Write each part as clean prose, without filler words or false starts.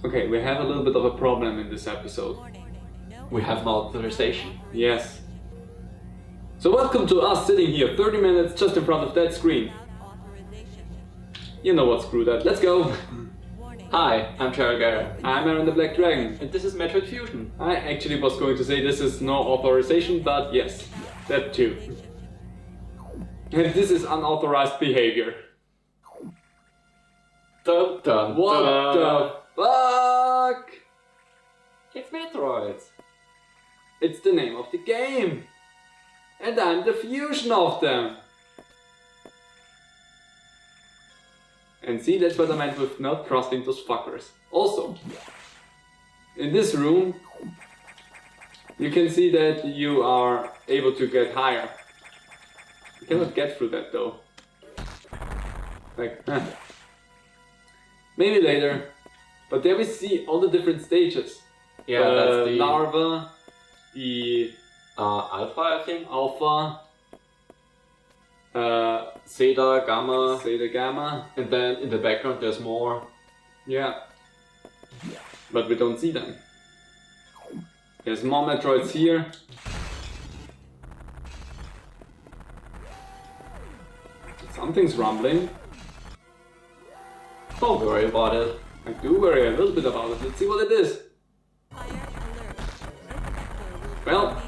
Okay, we have a little bit of a problem in this episode. We have no authorization. Yes. So welcome to us sitting here 30 minutes just in front of that screen. You know what, screw that. Let's go. Hi, I'm JarylGaren. I'm Aaron the Black Dragon. And this is Metroid Fusion. I actually was going to say this is no authorization, but yes, that too. And this is unauthorized behavior. Dun, dun, What dun. the fuck? It's Metroid. It's the name of the game. And I'm the fusion of them. And see, that's what I meant with not trusting those fuckers. Also, in this room, you can see that you are able to get higher. You cannot get through that though. Like, maybe later. But there we see all the different stages. Yeah, that's the larva, the alpha, I think. alpha, Zeta, gamma. theta, gamma. And then in the background there's more. Yeah. But we don't see them. There's more Metroids here. Something's rumbling. Don't worry about it. I do worry a little bit about it. Let's see what it is. Well,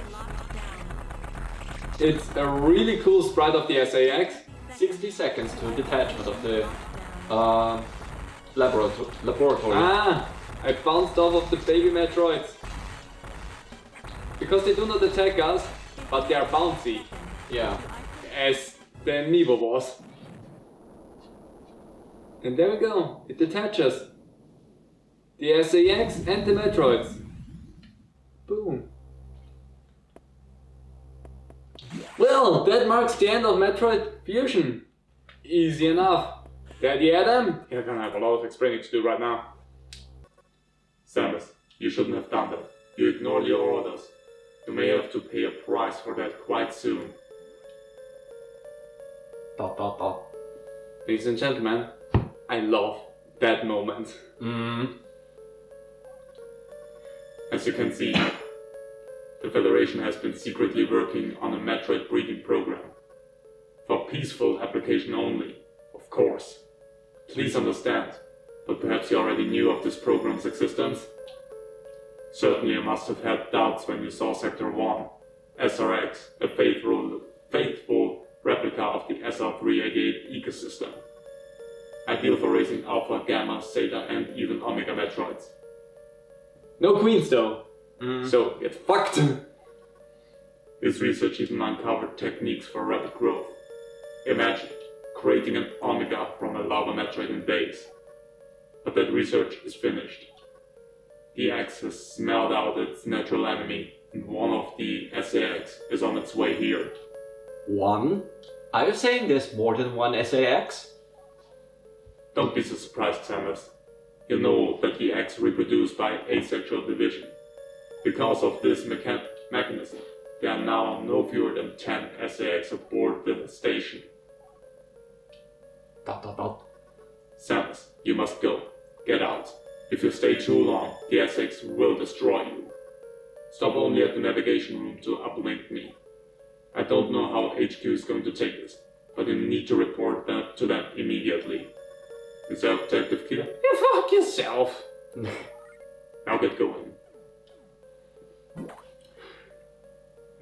it's a really cool sprite of the SAX. 60 seconds to detachment of the laboratory. Ah, I bounced off of the baby Metroids. Because they do not attack us, but they are bouncy. Yeah. As the Amiibo was. And there we go, it detaches. The SAX and the Metroids. Boom. Well, that marks the end of Metroid Fusion. Easy enough. Daddy Adam? You're gonna have a lot of explaining to do right now. Samus, you shouldn't have done that. You ignored your orders. You may have to pay a price for that quite soon. Dot dot dot. Ladies and gentlemen, I love that moment. As you can see, the Federation has been secretly working on a Metroid breeding program. For peaceful application only, of course. Please understand, but perhaps you already knew of this program's existence? Certainly you must have had doubts when you saw Sector 1, SRX, a faithful replica of the SR388 ecosystem. Ideal for raising Alpha, Gamma, Zeta and even Omega Metroids. No queens though. So get fucked. This research even uncovered techniques for rapid growth. Imagine creating an Omega from a lava Metroid in days. But that research is finished. The X has smelled out its natural enemy, and one of the SAX is on its way here. One? Are you saying there's more than one SAX? Don't be so surprised, Samus. You know that the X reproduce by asexual division. Because of this mechanism, there are now no fewer than 10 SAX aboard the station. Dot dot dot. Samus, you must go. Get out. If you stay too long, the SX will destroy you. Stop only at the navigation room to uplink me. I don't know how HQ is going to take this, but you need to report that to them immediately. Is that objective clear? You fuck yourself. Now get going.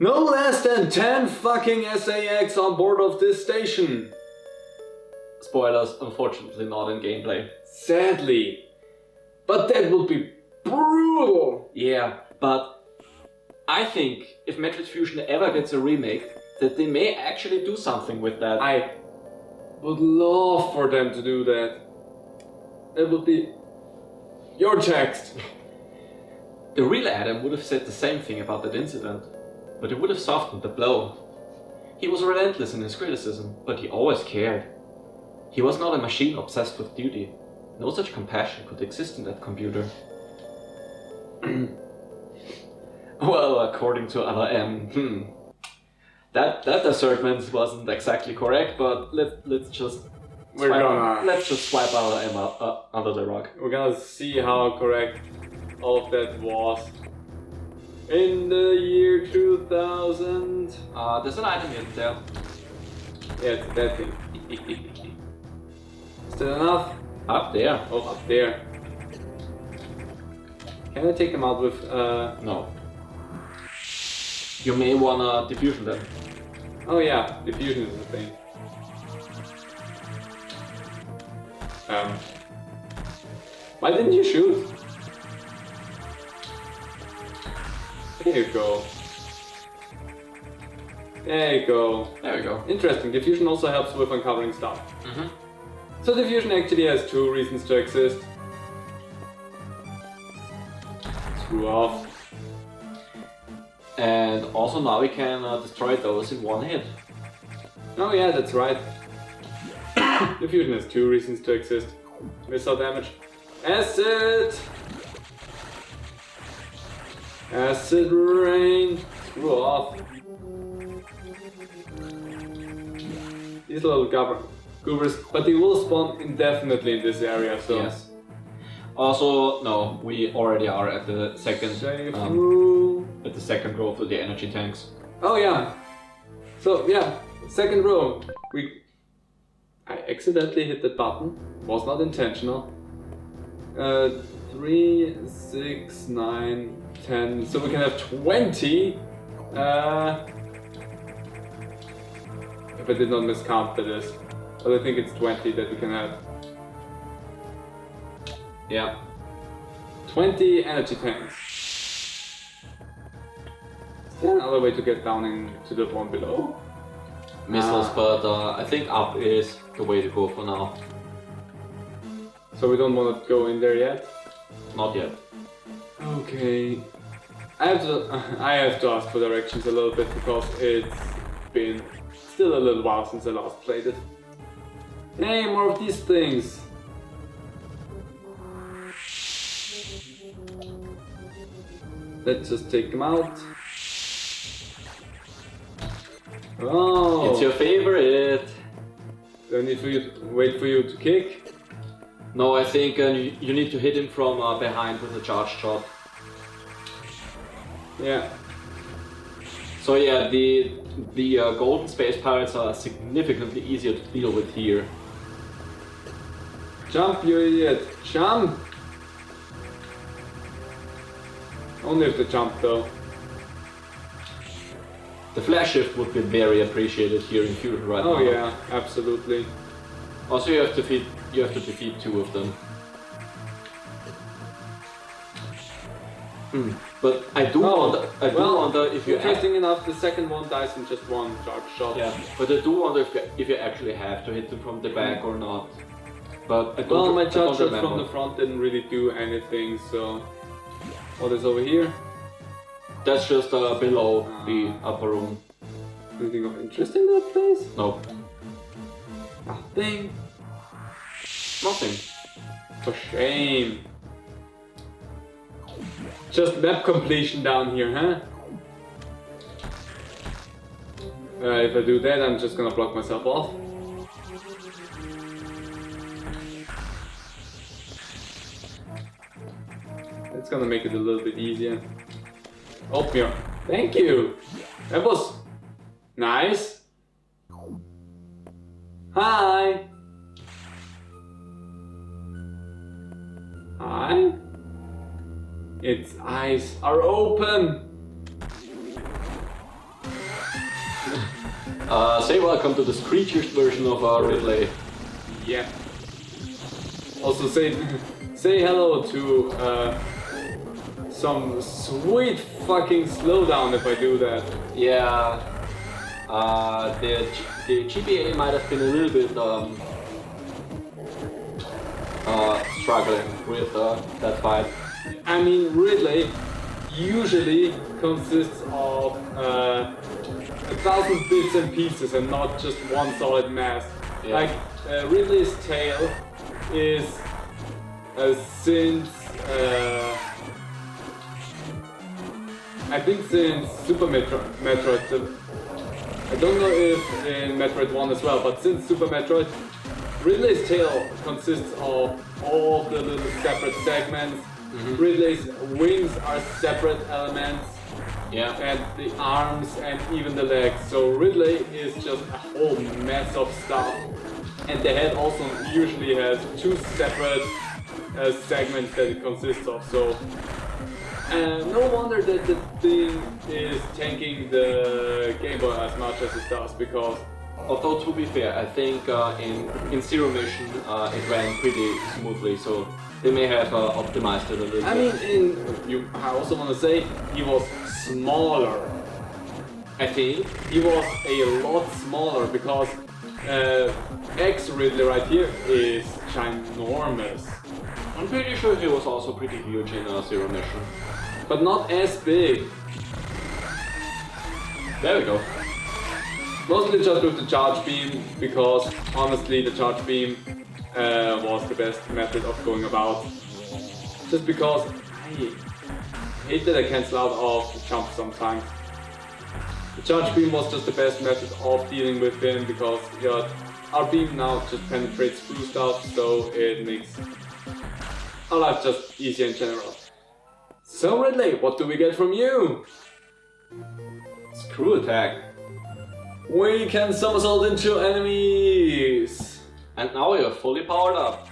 No less than 10 fucking SAX on board of this station. Spoilers, unfortunately not in gameplay. Sadly. But that would be brutal. Yeah, but I think if Metroid Fusion ever gets a remake, that they may actually do something with that. I would love for them to do that. It would be your text. The real Adam would have said the same thing about that incident, but it would have softened the blow. He was relentless in his criticism, but he always cared. He was not a machine obsessed with duty. No such compassion could exist in that computer. Well, according to LRM, that assertment wasn't exactly correct, but let's just Let's just swipe out Emma under the rug. We're gonna see how correct all of that was. In the year 2000. There's an item in there. Yeah, it's that thing. Is that enough? Up there. Oh, up there. Can I take them out with No. You may wanna diffusion them. Oh yeah, diffusion is the thing. Why didn't you shoot? There you go. There you go. There we go. Interesting. Diffusion also helps with uncovering stuff. So diffusion actually has two reasons to exist. Screw off. And also now we can destroy those in one hit. Oh yeah, that's right. Diffusion has two reasons to exist. Missile damage. Acid! Acid rain! Screw off. These little goobers, but they will spawn indefinitely in this area, so... Yes. Also, no, we already are at the second at the second row for the energy tanks. Oh yeah. So yeah, second row. I accidentally hit that button. Was not intentional. 3, 6, 9, 10. So we can have 20. If I did not miscount that is. But I think it's 20 that we can have. Yeah. 20 energy tanks. Is there another way to get down into the one below? Missiles, but I think up is the way to go for now. So we don't want to go in there yet? Not yet. Okay. I have to ask for directions a little bit because it's been still a little while since I last played it. Hey, more of these things! Let's just take them out. Oh! It's your favorite! Do I need to wait for you to kick? No, I think you need to hit him from behind with a charge shot. Yeah. So yeah, the golden space pirates are significantly easier to deal with here. Jump, you idiot! Jump! Only if they jump though. The flash shift would be very appreciated here in Fusion right now. Oh yeah, absolutely. Also, you have to defeat two of them. But I do wonder if you interesting enough, the second one dies in just one charge shot. Yeah, but I do wonder if you actually have to hit them from the back or not. But I don't. Well, my charge shot remember. from the front didn't really do anything. So, what is over here? That's just below the upper room. Anything of interest in that place? No. Nothing. Nothing. For shame. Just map completion down here, huh? If I do that, I'm just gonna block myself off. It's gonna make it a little bit easier. Oatmeal. Thank you! That was nice. Hi! Hi? Its eyes are open! Say welcome to the Screechers version of Ridley. Yeah. Also say hello to some sweet fucking slowdown if I do that. Yeah. The GBA might have been a little bit struggling with that fight. I mean, Ridley usually consists of 1,000 bits and pieces and not just one solid mass. Yeah. Like, Ridley's tail is since I think since Super Metroid. I don't know if in Metroid 1 as well, but since Super Metroid, Ridley's tail consists of all the little separate segments. Ridley's wings are separate elements. Yeah. And the arms and even the legs. So Ridley is just a whole mess of stuff. And the head also usually has two separate segments that it consists of. So no wonder that the thing is tanking the Game Boy as much as it does, because Although to be fair, I think in Zero Mission it ran pretty smoothly, so they may have optimized it a little I bit. mean, I also want to say he was smaller. I think. He was a lot smaller because X Ridley right here is ginormous, I'm pretty sure he was also pretty huge in Zero Mission. but not as big. There we go. Mostly just with the charge beam, because honestly the charge beam was the best method of going about. Just because I hate that I cancel out of the jump sometimes. The charge beam was just the best method of dealing with him, because yeah, our beam now just penetrates through stuff, so it makes our life just easier in general. So Ridley, what do we get from you? Screw attack. We can somersault into enemies! And now you're fully powered up.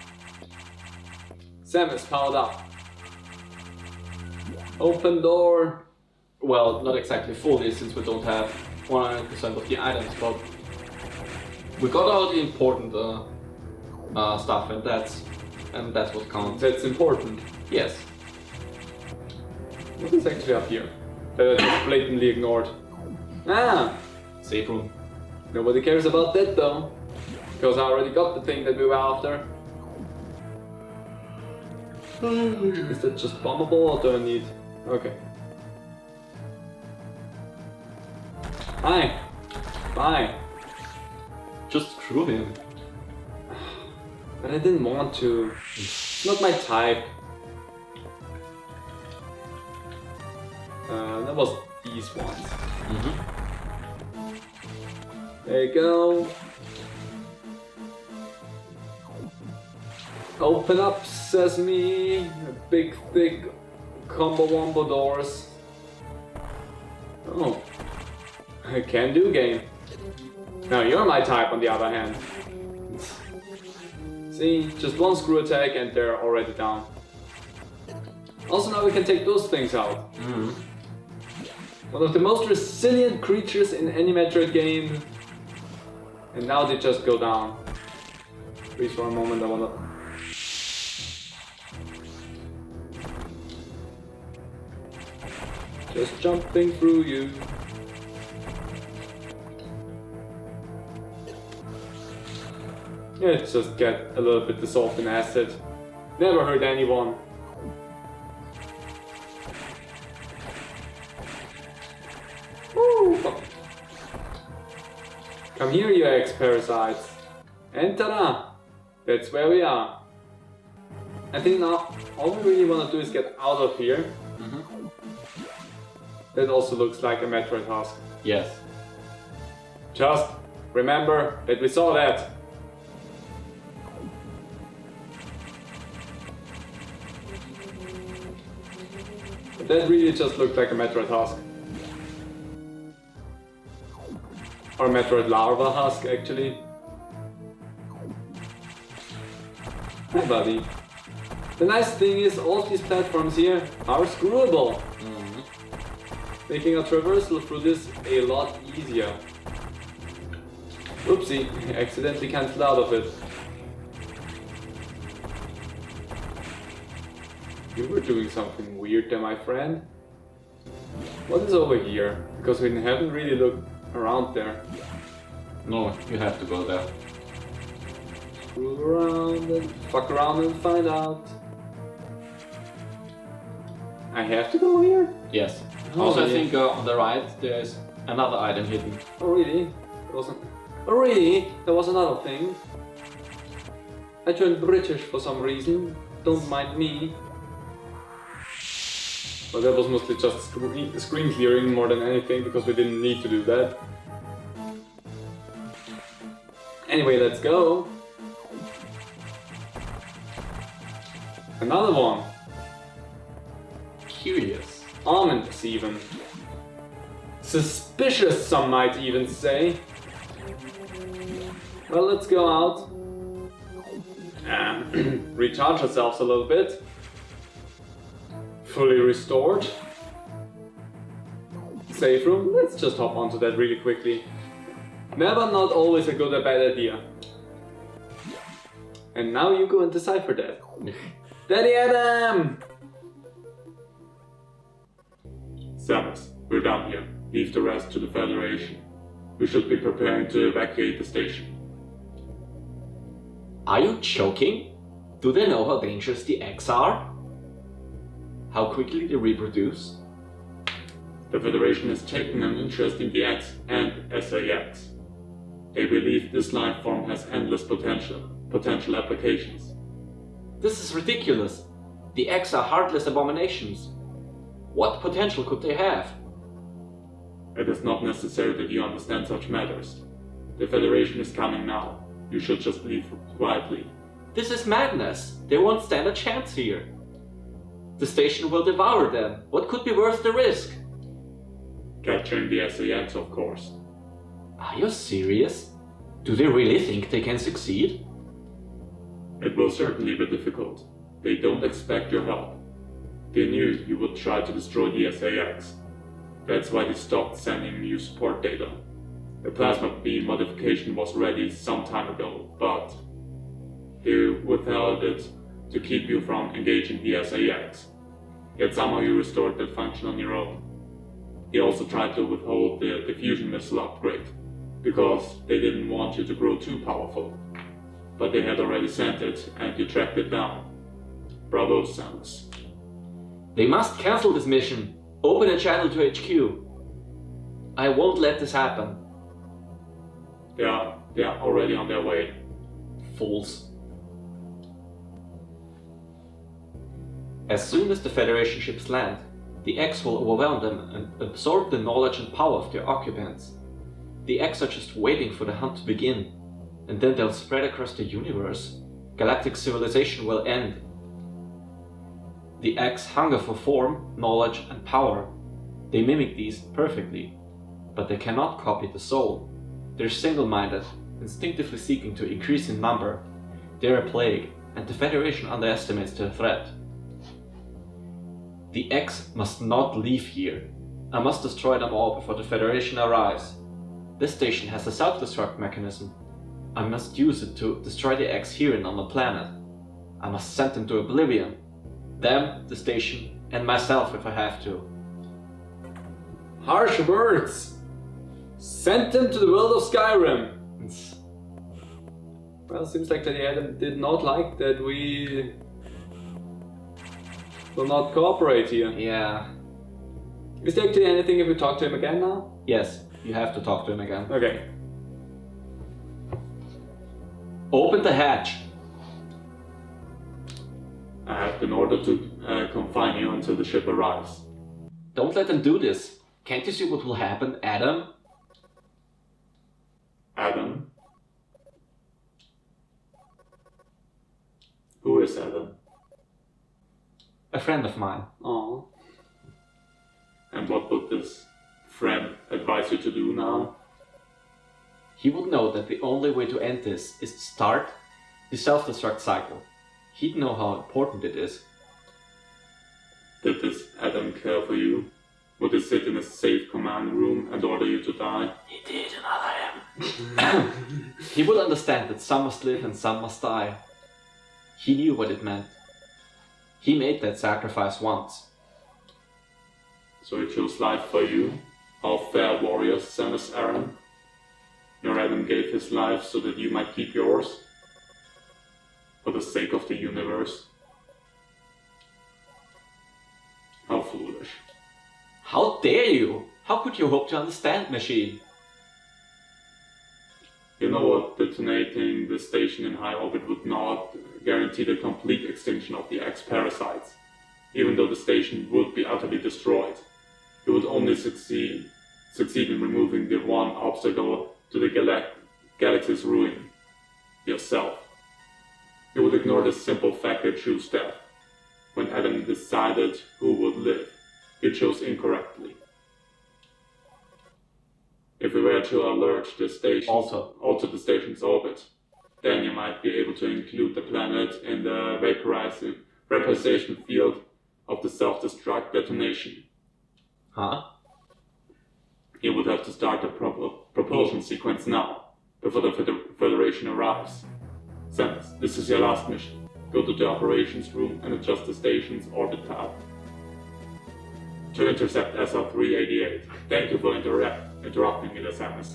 Sam is powered up. Open door. Well, not exactly fully, since we don't have 100% of the items, but we got all the important stuff, and that's what counts. That's important. Yes. What is actually up here? That I just blatantly ignored. Ah! Safe room. Nobody cares about that though. Because I already got the thing that we were after. Is that just bombable or do I need... Okay. Hi! Bye! Just screw him. But I didn't want to. It's not my type. That was these ones. There you go. Open up, sesame. Big, thick combo wombo doors. Oh. Can do game. Now you're my type on the other hand. See, just one screw attack and they're already down. Also now we can take those things out. One of the most resilient creatures in any Metroid game. And now they just go down. Please for a moment, I wanna... Just jumping through you. Yeah, just get a little bit dissolved in acid. Never hurt anyone. Woo! Come here, you ex-parasites. And ta-da! That's where we are. I think now all we really want to do is get out of here. That also looks like a Metroid husk. Yes. Just remember that we saw that. But that really just looked like a Metroid husk. Or a Metroid larva husk, actually. Hi, buddy. The nice thing is all these platforms here are screwable. Making a traversal through this a lot easier. Oopsie, accidentally cancelled out of it. You were doing something weird there, my friend. What is over here? Because we haven't really looked around there. No, you have to go there. Screw around and fuck around and find out. I have to go here? Yes. Oh, Also, I yeah. think on the right there's another item hidden. Oh really? There wasn't. Oh really? There was another thing. I turned British for some reason. Don't mind me. But that was mostly just screen clearing more than anything, because we didn't need to do that. Anyway, let's go. Another one. Curious. Ominous even. Suspicious, some might even say. Well, let's go out and recharge ourselves a little bit. Fully restored. Safe room. Let's just hop onto that really quickly. Never not always a good or bad idea. And now you go and decipher that. Daddy Adam! Samus, we're done here. Leave the rest to the Federation. We should be preparing to evacuate the station. Are you joking? Do they know how dangerous the eggs are? How quickly they reproduce? The Federation has taken an interest in the X and SAX. They believe this life form has endless potential applications. This is ridiculous. The eggs are heartless abominations. What potential could they have? It is not necessary that you understand such matters. The Federation is coming now. You should just leave quietly. This is madness. They won't stand a chance here. The station will devour them. What could be worth the risk? Capturing the SAX, of course. Are you serious? Do they really think they can succeed? It will certainly be difficult. They don't expect your help. They knew you would try to destroy the SAX. That's why they stopped sending you support data. The plasma beam modification was ready some time ago, but they withheld it to keep you from engaging the SAX. Yet somehow you restored that function on your own. They also tried to withhold the diffusion missile upgrade, because they didn't want you to grow too powerful. But they had already sent it, and you tracked it down. Bravo, Samus. They must cancel this mission. Open a channel to HQ. I won't let this happen. They are already on their way. Fools. As soon as the Federation ships land, the X will overwhelm them and absorb the knowledge and power of their occupants. The X are just waiting for the hunt to begin, and then they'll spread across the universe. Galactic civilization will end. The X hunger for form, knowledge, and power. They mimic these perfectly, but they cannot copy the soul. They're single-minded, instinctively seeking to increase in number. They're a plague, and the Federation underestimates their threat. The X must not leave here. I must destroy them all before the Federation arrives. This station has a self-destruct mechanism. I must use it to destroy the X here and on the planet. I must send them to oblivion. Them, the station, and myself if I have to. Harsh words! Send them to the world of Skyrim! Well, seems like Daddy Adam did not like that we will not cooperate here. Yeah. Is there actually anything if we talk to him again now? Yes, you have to talk to him again. Okay. Open the hatch. I have been ordered to confine you until the ship arrives. Don't let them do this. Can't you see what will happen, Adam? Adam? Who is Adam? A friend of mine. Oh. And what would this friend advise you to do now? He would know that the only way to end this is to start the self-destruct cycle. He'd know how important it is. Did this Adam care for you? Would he sit in a safe command room and order you to die? He did, and I am. He would understand that some must live and some must die. He knew what it meant. He made that sacrifice once. So he chose life for you, our fair warrior, Samus Aran. Your Adam gave his life so that you might keep yours? For the sake of the universe? How foolish. How dare you? How could you hope to understand, machine? You know what? Detonating the station in high orbit would not guarantee the complete extinction of the X-parasites. Even though the station would be utterly destroyed, it would only succeed in removing the one obstacle to the galaxy's ruin: yourself. You would ignore the simple fact that choose death, when Adam decided who would live. He chose incorrectly. If we were to alert the station, alter the station's orbit, then you might be able to include the planet in the vaporization field of the self-destruct detonation. Huh? You would have to start the propulsion sequence now, before the Federation arrives. Samus, this is your last mission. Go to the operations room and adjust the station's orbit path to intercept SR-388. Thank you for interrupting me, Samus.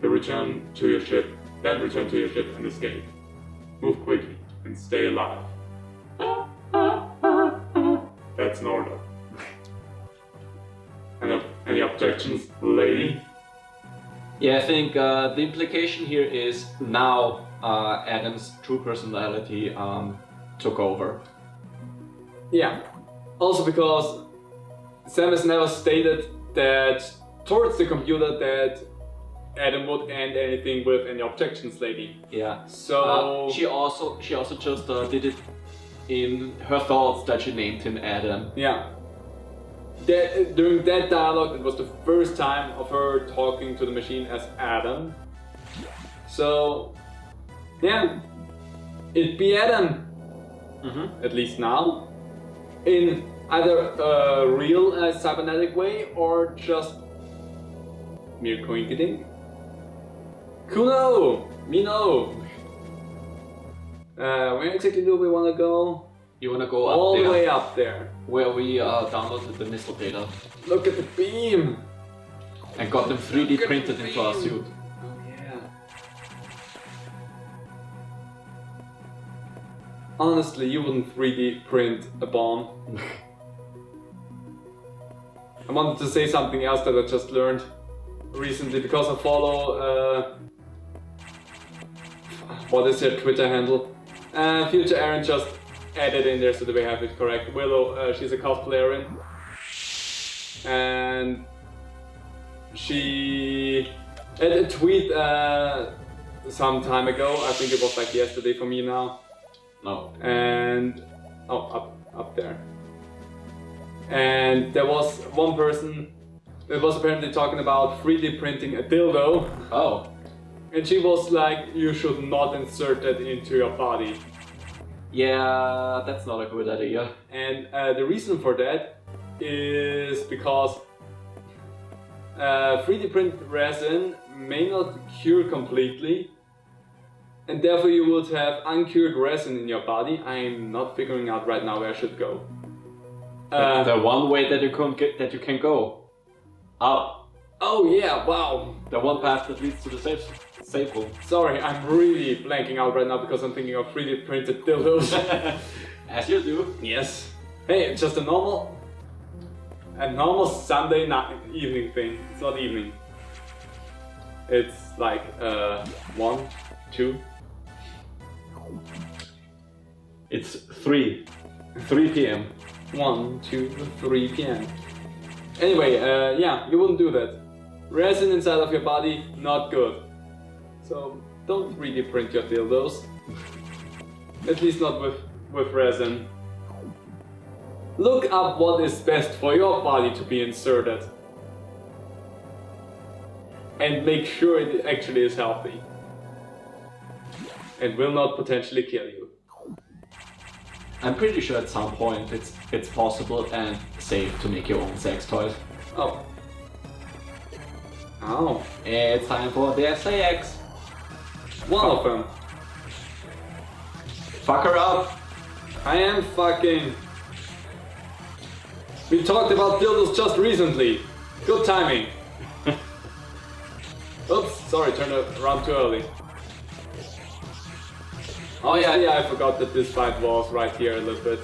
Return to your ship and escape. Move quickly and stay alive. That's an order. Any objections, lady? Yeah, I think the implication here is now Adam's true personality took over. Yeah. Also because Samus never stated that towards the computer that Adam would end anything with any objections, lady. Yeah. So she also just did it in her thoughts that she named him Adam. yeah. During that dialogue, it was the first time of her talking to the machine as Adam. So yeah, it'd be Adam. At least now. In either a real cybernetic way or just mere coinkydink. Kuno! Me know! Where exactly do we want to go? You wanna go up All there? the way up there. Where we downloaded the missile data Look at the beam! and got them 3D printed into our suit. Oh yeah. Honestly, you wouldn't 3D print a bomb. I wanted to say something else that I just learned recently because I follow what is your Twitter handle? Future Aaron just added in there so that we have it correct. Willow, she's a cosplayer and she had a tweet some time ago. I think it was like yesterday for me now. No. And up there. And there was one person that was apparently talking about 3D printing a dildo. Oh. And she was like, you should not insert that into your body. Yeah, that's not a good idea. And the reason for that is because 3D print resin may not cure completely, and therefore you would have uncured resin in your body. I'm not figuring out right now where I should go. The one way that you can go up. Oh yeah! Wow. The one path that leads to the safe room. Sorry, I'm really blanking out right now because I'm thinking of 3D printed dildos. As you do. Yes. Hey, it's just a normal Sunday night evening thing. It's not evening. It's like 1, 2. It's 3 p.m. 1, 2, 3 p.m. Anyway, yeah, you wouldn't do that. Resin inside of your body, not good. So don't 3D print your dildos. At least not with resin. Look up what is best for your body to be inserted. And make sure it actually is healthy. And will not potentially kill you. I'm pretty sure at some point it's possible and safe to make your own sex toys. Oh. Oh. It's time for the SAX. One of them. Fuck her up. I am fucking... We talked about dildos just recently. Good timing. Oops, sorry, turned around too early. Oh yeah, I forgot that this fight was right here a little bit.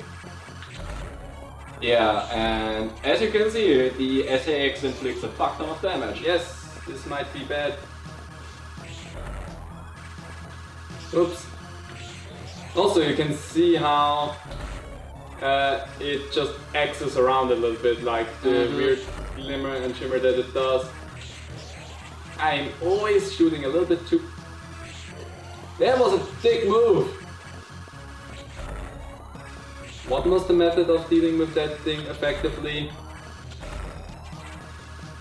Yeah, and as you can see, the SAX inflicts a fuck ton of damage. Yes, this might be bad. Oops. Also, you can see how it just axes around a little bit, like the weird glimmer and shimmer that it does. I'm always shooting a little bit too... That was a big move! what was the method of dealing with that thing effectively?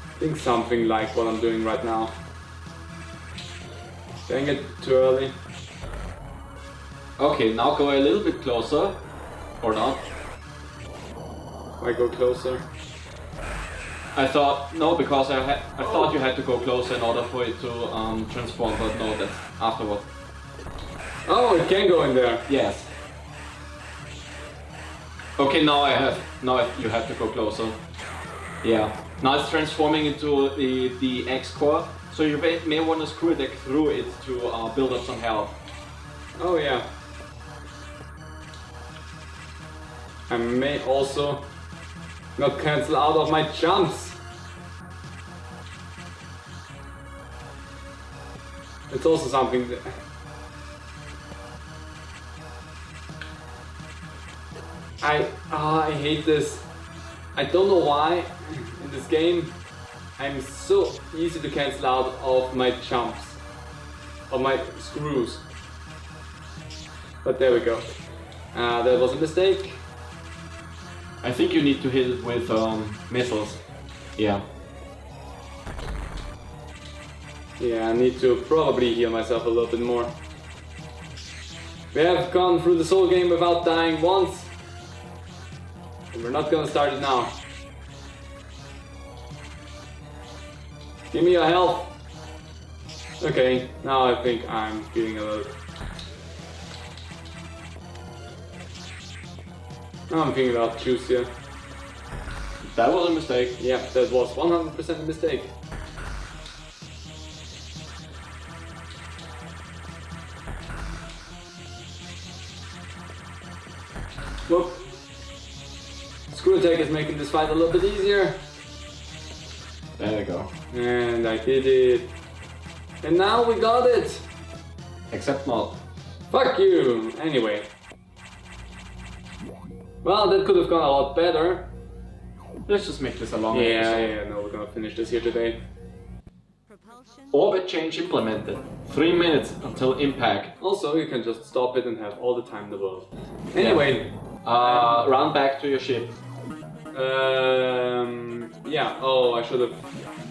I think something like what I'm doing right now. Dang it, too early. Okay, now go a little bit closer. Or not. I go closer. I thought, no, because I thought you had to go closer in order for it to transform, but no, that's afterward. Oh, it can go in there. Yes. Okay, now you have to go closer. Yeah. Now it's transforming into the X core, so you may want to screw it through it to build up some health. Oh yeah. I may also not cancel out of my jumps. It's also something that... I hate this. I don't know why in this game I'm so easy to cancel out of my jumps, of my screws. But there we go. That was a mistake. I think you need to hit it with missiles. Yeah. Yeah, I need to probably heal myself a little bit more. We have gone through this whole game without dying once. And we're not gonna start it now. Give me your health. Okay, now I think I'm feeling a little... Now I'm feeling a lot juicier. That was a mistake. Yeah, that was 100% a mistake. Whoop. Screw attack is making this fight a little bit easier. There we go. And I did it. And now we got it. Except not. Fuck you. Anyway. Well, that could have gone a lot better. Let's just make this a long Yeah, episode. no, we're gonna finish this here today. Orbit change implemented. 3 minutes until impact. Also, you can just stop it and have all the time in the world. Anyway. Run back to your ship. Yeah, oh, I should have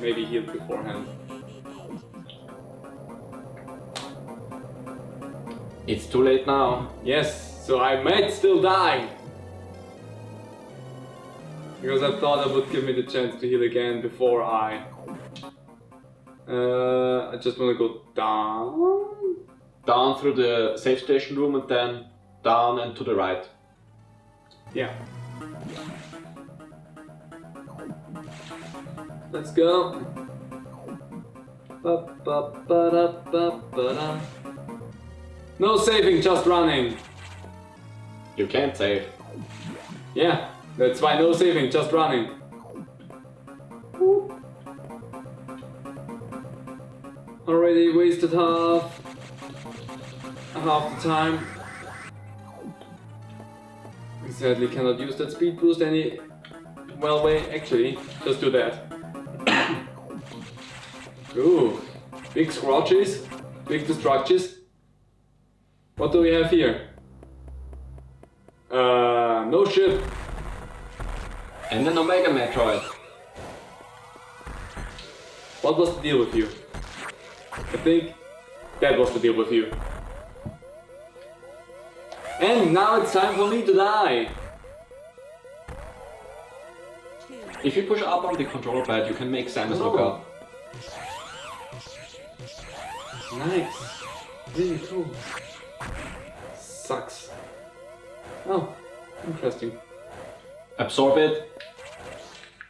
maybe healed beforehand. It's too late now. Yes, so I might still die. Because I thought it would give me the chance to heal again before I just want to go down. Down through the safe station room and then down and to the right. Yeah. Let's go. Ba-ba-ba-da-ba-ba-da. No saving, just running. You can't save. Yeah, that's why no saving, just running. Already wasted half the time. Sadly cannot use that speed boost any... Well, wait, actually, just do that. Ooh, big scratches, big destructions. What do we have here? No ship. And an Omega Metroid. What was the deal with you? I think that was the deal with you. And now it's time for me to die. If you push up on the controller pad, you can make Samus look Oh. up. Nice. Really cool. Sucks. Oh, interesting. Absorb it.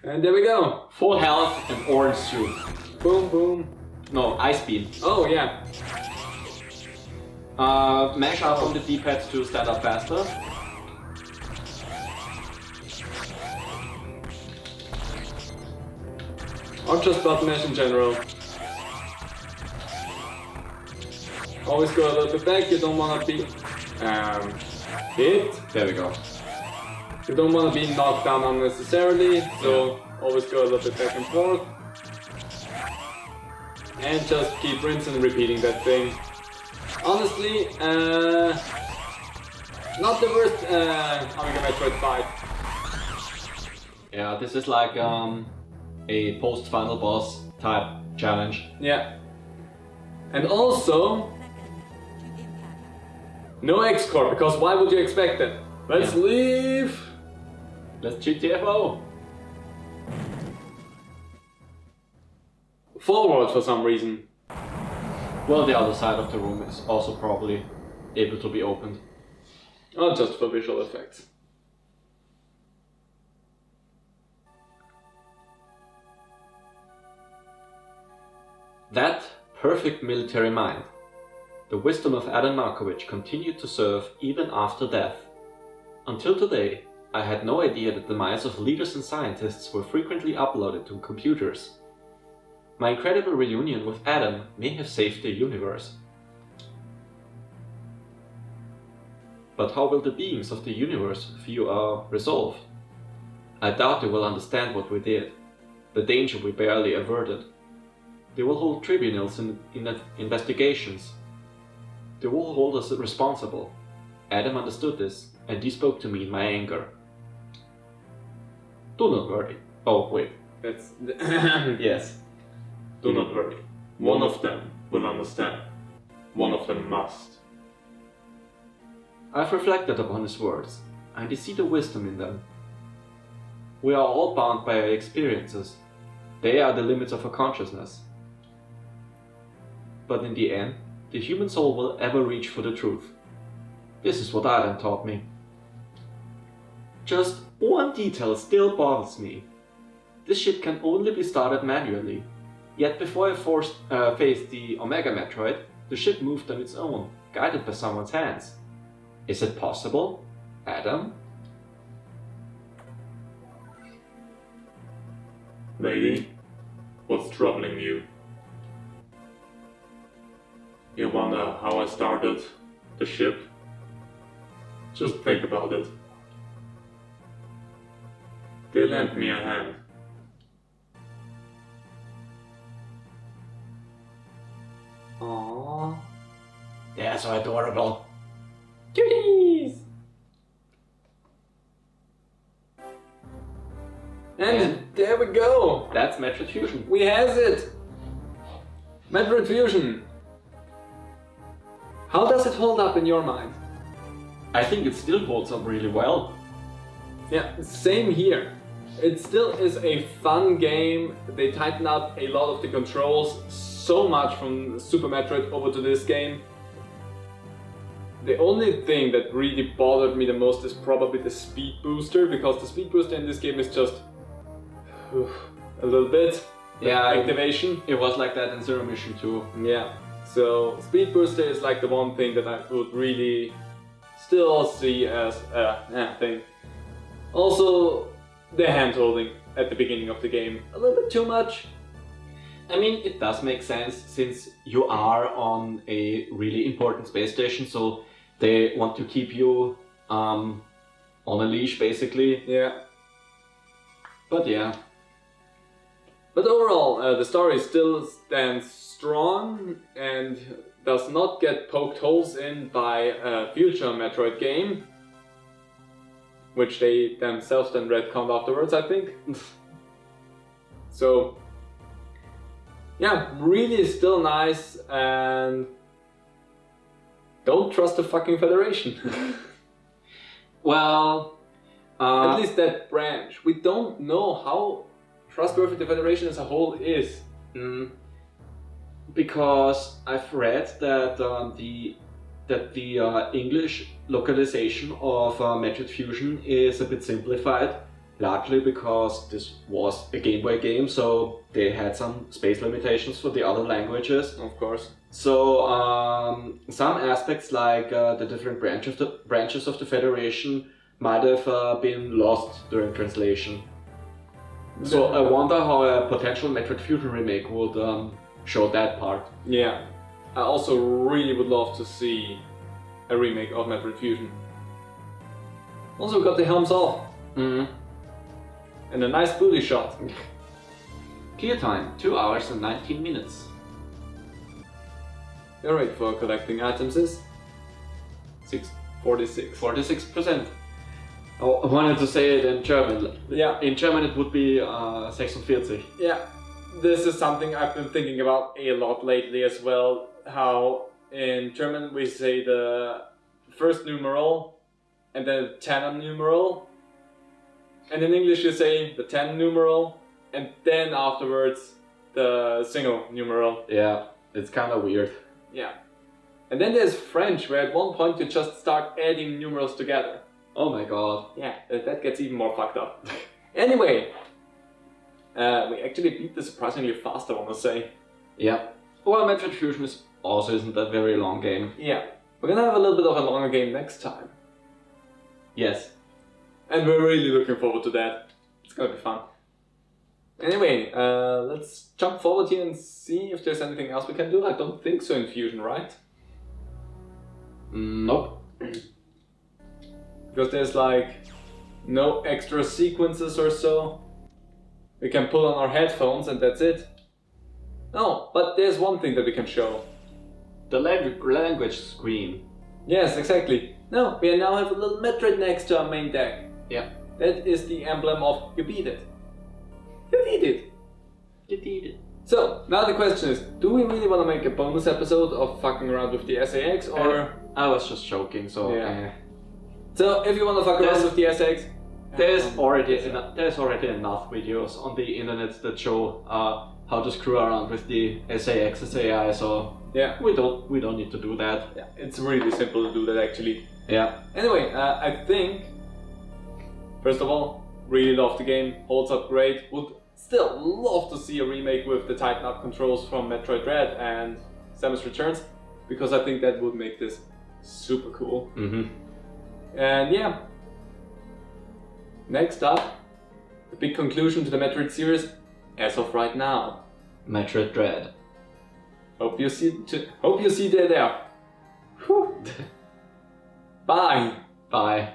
And there we go. Full health and orange suit. Boom, boom. No, ice beam. Oh, yeah. Mash up on the D-pads to stand up faster. Or just button mash in general. Always go a little bit back, you don't wanna be hit. There we go. You don't wanna be knocked down unnecessarily, so always go a little bit back and forth. And just keep rinsing and repeating that thing. Honestly, Not the worst Omega Metroid fight. Yeah, this is like a post-final boss type challenge. Yeah. And also, no X-Core, because why would you expect that? Let's leave! Let's GTFO! Forward for some reason. Well, the other side of the room is also probably able to be opened. Or just for visual effects. That perfect military mind. The wisdom of Adam Markovich continued to serve even after death. Until today, I had no idea that the minds of leaders and scientists were frequently uploaded to computers. My incredible reunion with Adam may have saved the universe. But how will the beings of the universe view our resolve? I doubt they will understand what we did, the danger we barely averted. They will hold tribunals in investigations. They will hold us responsible. Adam understood this, and he spoke to me in my anger. Do not worry. Oh, wait. That's Yes. Do not worry. One of them will understand. One of them must. I've reflected upon his words, and I see the wisdom in them. We are all bound by our experiences. They are the limits of our consciousness. But in the end, the human soul will ever reach for the truth. This is what Adam taught me. Just one detail still bothers me. This ship can only be started manually. Yet before I faced the Omega Metroid, the ship moved on its own, guided by someone's hands. Is it possible? Adam? Lady, what's troubling you? You wonder how I started the ship? Just think about it. They lent me a hand. Aww. They're so adorable. Cuties! And there we go! That's Metroid Fusion. We has it! Metroid Fusion! How does it hold up in your mind? I think it still holds up really well. Yeah, same here. It still is a fun game. They tighten up a lot of the controls so much from Super Metroid over to this game. The only thing that really bothered me the most is probably the speed booster, because the speed booster in this game is just a little bit. Yeah, activation. It was like that in Zero Mission 2. Yeah, so speed booster is like the one thing that I would really still see as a thing. Also, the hand holding at the beginning of the game, a little bit too much. I mean, it does make sense since you are on a really important space station, so they want to keep you on a leash basically. Yeah. But yeah. But overall, the story still stands strong and does not get poked holes in by a future Metroid game, which they themselves then retconned afterwards, I think. So, yeah, really still nice, and don't trust the fucking Federation. Well, at least that branch. We don't know how trustworthy the Federation as a whole is. Because I've read that the English localization of Metroid Fusion is a bit simplified, largely because this was a Game Boy game, so they had some space limitations for the other languages. Of course. So some aspects like the different branches of the Federation might have been lost during translation. So I wonder how a potential Metroid Fusion remake would show that part. Yeah, I also really would love to see a remake of Metroid Fusion. Also, we got the helms off. And a nice booty shot. Clear time, 2 hours and 19 minutes. Your rate for collecting items is 6. 46. 46%. Oh, I wanted to say it in German. Yeah. In German it would be 46. Yeah, this is something I've been thinking about a lot lately as well. How in German we say the first numeral and then the 10 numeral, and in English you say the 10 numeral and then afterwards the single numeral. Yeah, it's kind of weird. Yeah. And then there's French, where at one point you just start adding numerals together. Oh my god. Yeah, that gets even more fucked up. Anyway, we actually beat this surprisingly fast, I want to say. Yeah. Well, Metroid Fusion also isn't that very long game. Yeah, we're gonna have a little bit of a longer game next time. Yes. And we're really looking forward to that. It's gonna be fun. Anyway, let's jump forward here and see if there's anything else we can do. I don't think so in Fusion, right? Nope. Because there's like no extra sequences or so. We can pull on our headphones and that's it. No, but there's one thing that we can show. The language screen. Yes, exactly. No, we now have a little Metroid next to our main deck. Yeah. That is the emblem of you beat it. You beat it. You did it. So, now the question is, do we really want to make a bonus episode of fucking around with the SAX or... I was just joking, so... Yeah. So, if you want to fuck around with the SAX... There's already enough videos on the internet that show how to screw around with the SAX AI, so yeah, we don't need to do that. Yeah, it's really simple to do that actually. Yeah. Anyway, I think first of all, really love the game, holds up great. Would still love to see a remake with the Tighten Up controls from Metroid Dread and Samus Returns, because I think that would make this super cool. And yeah. Next up, the big conclusion to the Metroid series as of right now. Metroid Dread. Hope you see there. Whew. Bye. Bye.